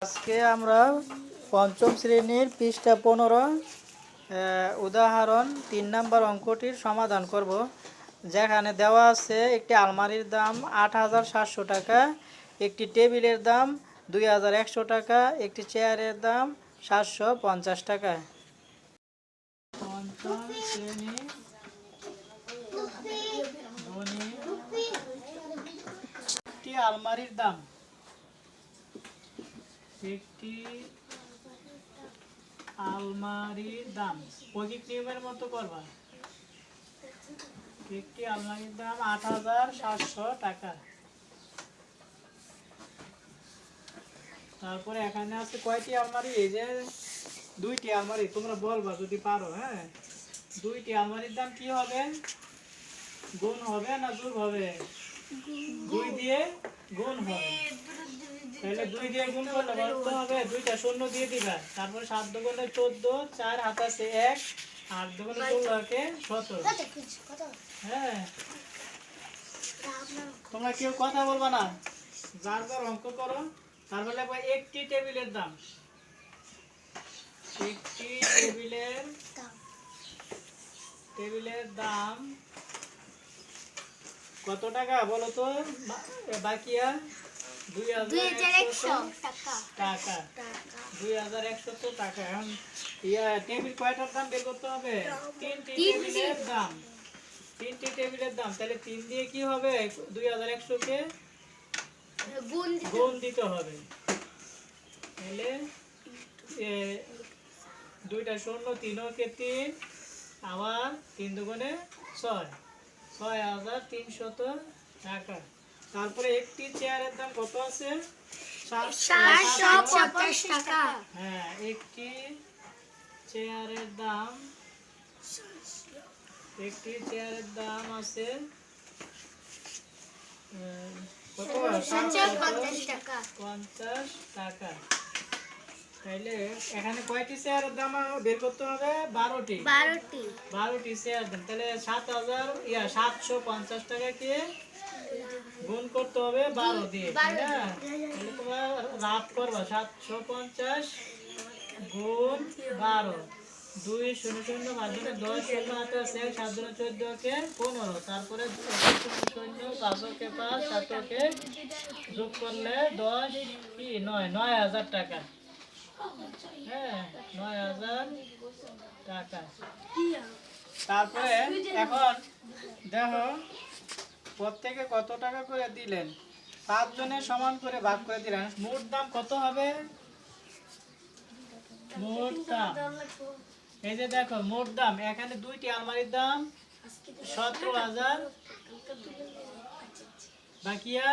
আজকে আমরা পঞ্চম শ্রেণীর পৃষ্ঠা 15 উদাহরণ 3 নম্বর অঙ্কটির সমাধান করব। যেখানে দেওয়া আছে একটি আলমারির দাম ৮৭০০ টাকা, একটি টেবিলের দাম ২১০০ টাকা, একটি চেয়ারের দাম ৭৫০ টাকা। পঞ্চম শ্রেণী একটি আলমারির দাম, একটি আলমারির দাম পৈকিক নিয়মের মতো করবা। একটি আলমারির দাম ৮৭০০ টাকা। তারপরে এখানে আছে কয়টি আলমারি? এই যে দুইটি আলমারি, তোমরা বলবা যদি পারো। হ্যাঁ, দুইটি আলমারির দাম কি হবে? গুণ হবে না যোগ হবে? দুই দিয়ে গুণ হবে। তাহলে 2 দিয়ে গুণ করলে কত হবে? দুইটা শূন্য দিয়ে দিবা। তারপরে 7 দুগুণে 14, 4 হাত আছে 1, 8 দুগুণে 16 কে 17। হ্যাঁ, তোমরা কেউ কথা বলবা না, যার যার অঙ্ক করো। তারপরে লিখবা একটি টেবিলের দাম। একটি টেবিলের দাম কত টাকা বলো তো? বাকিয়া 2100 টাকা। 2100 টাকা। এখন টেবিল কয়টার দাম বের করতে হবে? তিনটি টেবিলের দাম। তিনটি টেবিলের দাম, তাহলে 3 দিয়ে কি হবে? 2100 কে গুণ দিতে হবে। তাহলে দুইটা শূন্য, 3 কে 3, আবার 3 দুগুণে 6, 6300 টাকা। তারপরে একটি চেয়ারের দাম কত আছে? 750 টাকা। হ্যাঁ, একটি চেয়ারের দাম আছে কত? 750 টাকা। 50 টাকা। তাইলে এখানে কয়টি চেয়ারের দাম বের করতে হবে? 12টি চেয়ার দাম। তাহলে 750 টাকাকে গুণ করতে হবে 12 দিয়ে, তাই না? তাহলে তোমরা রাফ করবা। 750 গুণ 12, 2 0 0 মাধ্যমে 10 শূন্য হাতে আছে 7 জনে 14 কে 15। তারপরে 0 5 কে 5, 7 কে যোগ করলে 10 কি 9, 9000 টাকা। হ্যাঁ, 9000 টাকা। তারপরে এখন দেখো প্রত্যেকে কত টাকা করে দিলেন। 5 জনের সমান করে ভাগ করে দিলেন। মোট দাম কত হবে? মোট দাম, এই যে দেখো মোট দাম, এখানে দুইটি আলমারির দাম 17,000, বাকিয়া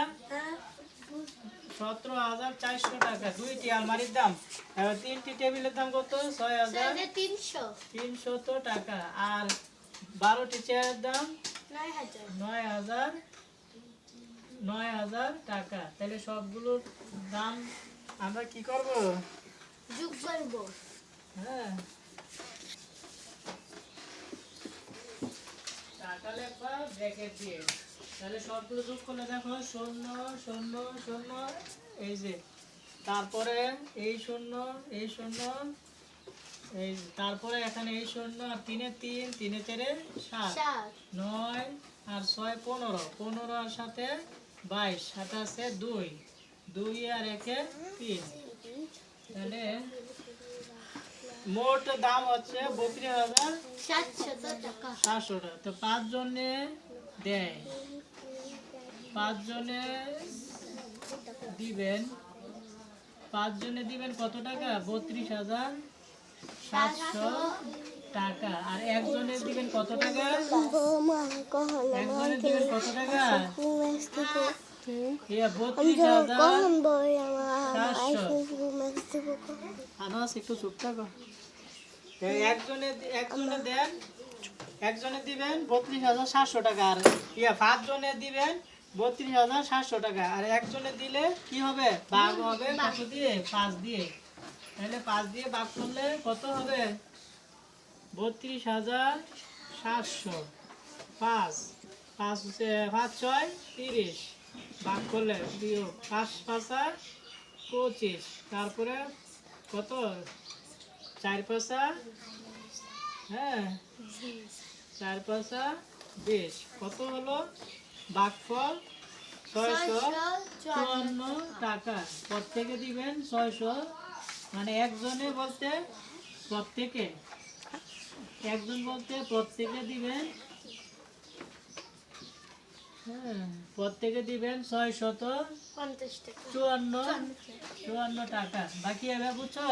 17,400 টাকা দুইটি আলমারির দাম। এবার তিনটি টেবিলের দাম কত? 6,300 টাকা। আর 12টি চেয়ারের দাম 9,000 টাকা। তাহলে সবগুলোর দাম আমরা কি করব? যোগ করব। হ্যাঁ, টাকা লেখা ব্র্যাকেট দিয়ে। তাহলে সবগুলো যোগ করলে দেখো 0 0 0, এই যে তারপরে এই 0 এই 0, এই তারপরে এখানে এই 0 আর 3 এ 3, 3 এ 4 7, 9 আর 6 15, 15 আর 7 22, 7 আছে 2, 2 আর 1 3। তাহলে মোট দাম হচ্ছে 32,700 টাকা। তো 5 জনে দেয়, 5 জনে দিবেন কত টাকা? 32,700 টাকা। আর একজনে দিবেন কত টাকা? একজনে দিবেন কত টাকা? 32,700। একটু চুপ থাকো। একজনে দিবেন 32,700 টাকা। আর 5 জনে দিবেন 32,700 টাকা। আর একজনে দিলে কি হবে? ভাগ হবে কত দিয়ে? 5 দিয়ে। তাহলে 5 দিয়ে ভাগ করলে কত হবে? 32,700। 5 5 6 30, ভাগ করলে 5 5 25, তারপরে কত 4 পয়সা, হ্যাঁ 4 পয়সা 20, কত হলো ভাগফল 654 টাকা। প্রত্যেকে দিবেন 600, মানে একজনে বলতে প্রত্যেকে, একজন বলতে প্রত্যেকে দিবেন, হ্যাঁ প্রত্যেকে দিবেন 654 50 টাকা। টাকা। বাকি এবার বুঝছো?